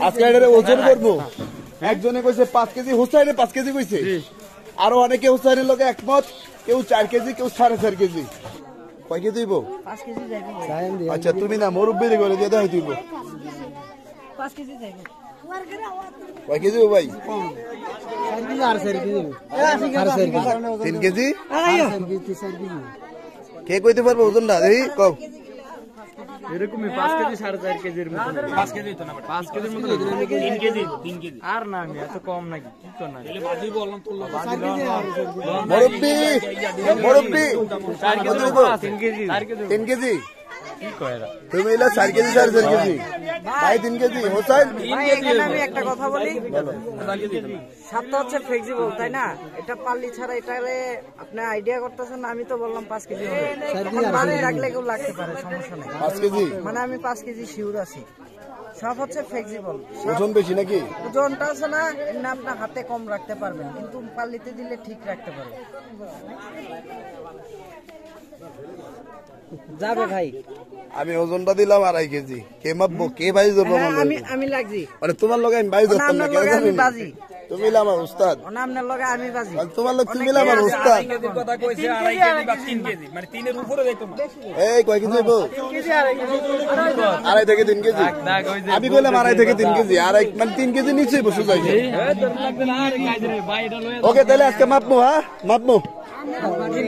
আজকে এটা ওজন করবো। একজনে কইছে 5 কেজি, হুসাইনে 5 কেজি কইছে, আরো অনেকে হুসাইনের লোকে একমত, কেউ 4 কেজি, কেউ 4.5 কেজি। কয় কেজি দিব? 5 কেজি যাইবো। আচ্ছা তুমি না মুরব্বি করে দিয়ে দাও দিব। 5 কেজি যাইবো। কয় কেজি ভাই? 3 কেজি। কে কইতে পারবো ওজনটা? দেখি কও। এরকমই 5 কেজি 4.5 কেজির মতো। 5 কেজি তো না, 5 কেজির মতো 3 কেজি। আর না আমি এত কম নাকি কি তো না, তাহলে বাজি বললাম তো মুরব্বি মুরব্বি 4 কেজি 3 কেজি 3 কেজি কি কয়রা তুমি এলা 4 কেজি 4.5 কেজি ভাই 3 কেজি হোসেন। ভাই এখানে আমি একটা কথা বলি, সাতটা হচ্ছে ফ্লেক্সিবল তাই না? এটা পাল্লি ছাড়া এটারে আপনি আইডিয়া করতেছেন না। আমি তো বললাম 5 কেজি হবে, বাড়ি রাখলে কেউ লাগতে পারে, সমস্যা নেই। 5 কেজি মানে আমি 5 কেজি শিওর আছি। সব হচ্ছে ফ্লেক্সিবল, ওজন বেশি নাকি? ওজনটা আছে না, এমনি আপনার হাতে কম রাখতে পারবেন, কিন্তু পাল্লিতে দিলে ঠিক রাখতে পারবেন। যাবে ভাই। আমি ওজনটা দিলাম 2.5 কেজি। কে মাপবো? কে ভাই ধরবো? আমি লাগছি, মানে তোমার লগে আমি ভাই ধরতাম না, কেন আমি জানি বাজি। তুমি আমার উস্তাদ, আপনার লগে আমি বাজি। তোমার লোক তুমি আমার উস্তাদ। কথা কইছে 2.5 কেজি বা 3 কেজি, মানে 3 এর উপরে যাইতো না। এই কয় কেজি হইবো? 3 কেজি 2.5 কেজি। 2.5 থেকে 3 কেজি। আমি কইলাম 2.5 থেকে 3 কেজি, আর মানে 3 কেজি নিচেই বসে যাই। ওকে তাহলে আজকে মাপবো। হ্যাঁ মাপবো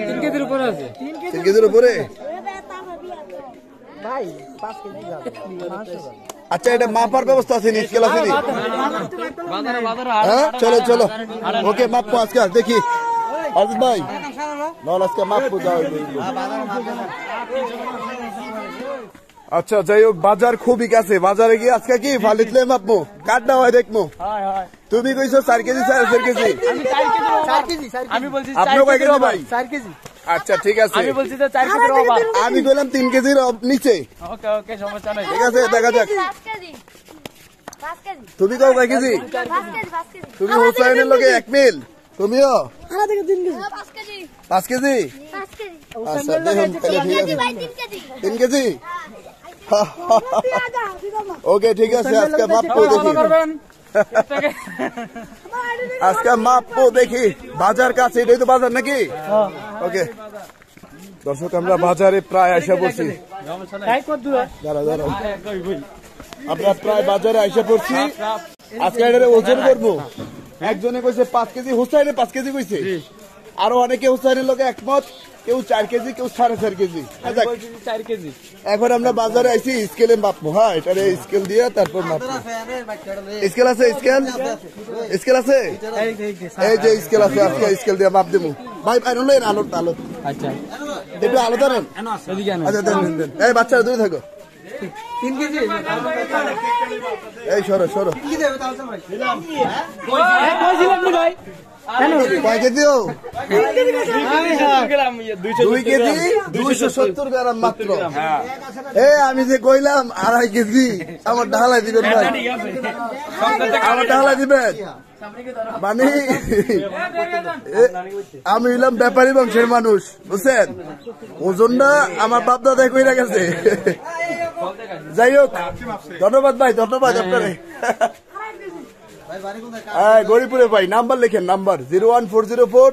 3 কেজির উপরে আছে। 3 কেজির উপরে। ভাই 5 কেজি যাবে। আচ্ছা এটা মাপার ব্যবস্থা আছে নি? স্কেল আছে নি? হ্যাঁ চলো চলো ওকে মাপবো আজকে। দেখি আজিজ ভাই নল আজকে মাপবো যাও। আচ্ছা যাই হোক, বাজার খুবই কাছে। বাজারে গিয়ে আজকে কি ফালিতলে মাপবো, কাটটা হয় দেখবো। তুমি কইছো 4 কেজি 4.5 কেজি। আমি বলছি আপনি কয় কেজি ভাই? 4 কেজি। আচ্ছা ঠিক আছে, আমি বলছি যে 4 কেজির ওভার। আমি কইলাম 3 কেজির নিচে। ওকে ওকে সমস্যা নাই। ঠিক আছে দেখা যাক। 5 কেজি। তুমি কও কয় কেজি? 5 কেজি। তুমি হুসাইনের লগে 1 মিল। তুমিও 5 কেজি। 5 কেজি। 5 কেজি। আচ্ছা দেখুন তাহলে ঠিক আছে। 3 কেজি। ওকে ঠিক আছে, আজকে মাপবো দেখি। আজকে মাপবো দেখি। বাজার কাছে, এটাই তো বাজার নাকি? ওকে দর্শক আমরা বাজারে প্রায় আইসা পড়ছি। দাঁড়া দাঁড়া, আমরা প্রায় বাজারে আইসা পড়ছি। আজকে এটা ওজন করবো। একজনে কইছে 5 কেজি, হুসাইনে 5 কেজি কইছে, আরো অনেকে হুসাইনের লোকে একমত, কেউ 4 কেজি, কেউ 4.5 কেজি। 4 কেজি। এখন আমরা বাজারে আইছি স্কেলে মাপবো। হ্যাঁ এটারে স্কেল দিয়ে তারপর মাপবো। স্কেল আছে? স্কেল আছে? এই যে স্কেল আছে, আজকে স্কেল দিয়ে মাপ দেবো। ভাই বাইরে হলো আলো আলো। আচ্ছা একটু আলো ধরেন। আচ্ছা দেন দেন। এই বাচ্চারা দূরে থাকো। 3 কেজি। এই সরো সরো। কয় কেজি? 2 কেজি 270 গ্রাম মাত্র। আমি যে কইলাম 2.5 কেজি, আমার ঢালাই দিবেন ভাই, আমার ঢালাই দিবেন। মানে আমি হইলাম ব্যাপারী বংশের মানুষ, বুঝছেন? ওজনটা আমার বাপ দাদাই কইরা গেছে। যাই হোক ধন্যবাদ ভাই, ধন্যবাদ আপনারে। গরিপুরে ভাই নাম্বার লেখেন, নাম্বার 01404।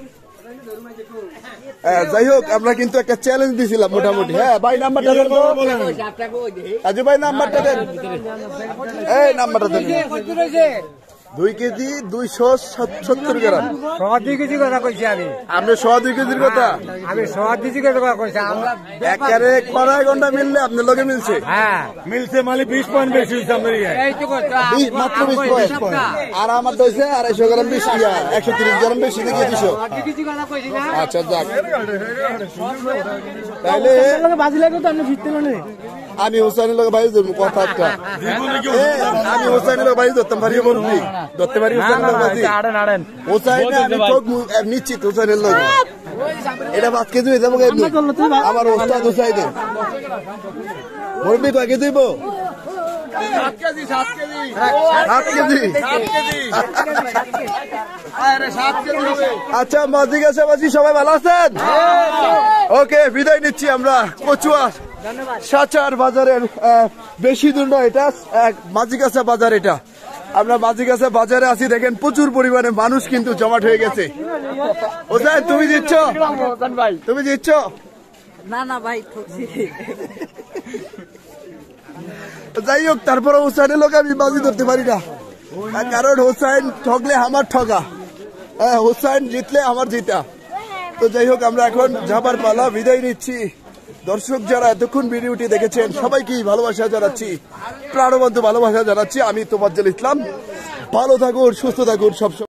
যাই হোক আমরা কিন্তু একটা চ্যালেঞ্জ দিছিলাম মোটামুটি। হ্যাঁ ভাই নাম্বারটা দেন তো। রাজু ভাই নাম্বারটা দেন। এই নাম্বারটা দেন। 2 কেজি 270 গ্রাম। 2 কেজি কথা কইছি আমি। আপনি 2 কেজির কথা? আমি 2 কেজি কথা কইছি। আমরা একারে কড়াই ঘন্টা মিললে আপনার লগে মিলছে? হ্যাঁ মিলছে, মানে 20 পয়েন্ট বেশি হইছে আমাদের। এই তো কথা, মাত্র 20 পয়েন্ট। আর আমার তো হইছে 250 গ্রাম বেশি, 130 গ্রাম বেশি নাকি 200? 2 কেজি কথা কইছি না। আচ্ছা যাক, তাইলে বাজি লাগো তো, আপনি জিততে না। আমি হোসেনের লোক ভাই ধরবো কথা একটা। আমি হোসেনের লোক ভাই ধরতাম পারি, বলবি ধরতে পারি হোসেনের লোক ভাই। হোসেন আমি চোখ নিশ্চিত হোসেনের লোক। এটা 5 কেজি হয়ে যাবো আমার ওস্তাদ হোসাইনে। বলবি কয় কেজি দিব? 7 কেজি। আচ্ছা ঠিক আছে বাজি, সবাই ভালো আছেন? ওকে বিদায় নিচ্ছি আমরা কচুয়া সাচার বাজারের। বেশি দূর নয় এটা, মাঝিগাছা বাজার এটা। আমরা বাজিগাছা বাজারে আছি, দেখেন প্রচুর পরিমাণে মানুষ কিন্তু জমাট হয়ে গেছে। হোসেন তুমি জিতছ, তুমি জিতছ। না না ভাই ঠকছি। যাই হোক, তারপরে হোসেনের লোক আমি বাজি ধরতে পারি না, কারণ হোসেন ঠকলে আমার ঠকা, হোসেন জিতলে আমার জিতা। তো যাই হোক, আমরা এখন যাবার পালা, বিদায় নিচ্ছি। দর্শক যারা এতক্ষণ ভিডিওটি দেখেছেন সবাইকেই ভালোবাসা জানাচ্ছি, প্রাণবন্ত ভালোবাসা জানাচ্ছি। আমি তোফাজ্জল ইসলাম, ভালো থাকুন, সুস্থ থাকুন সব।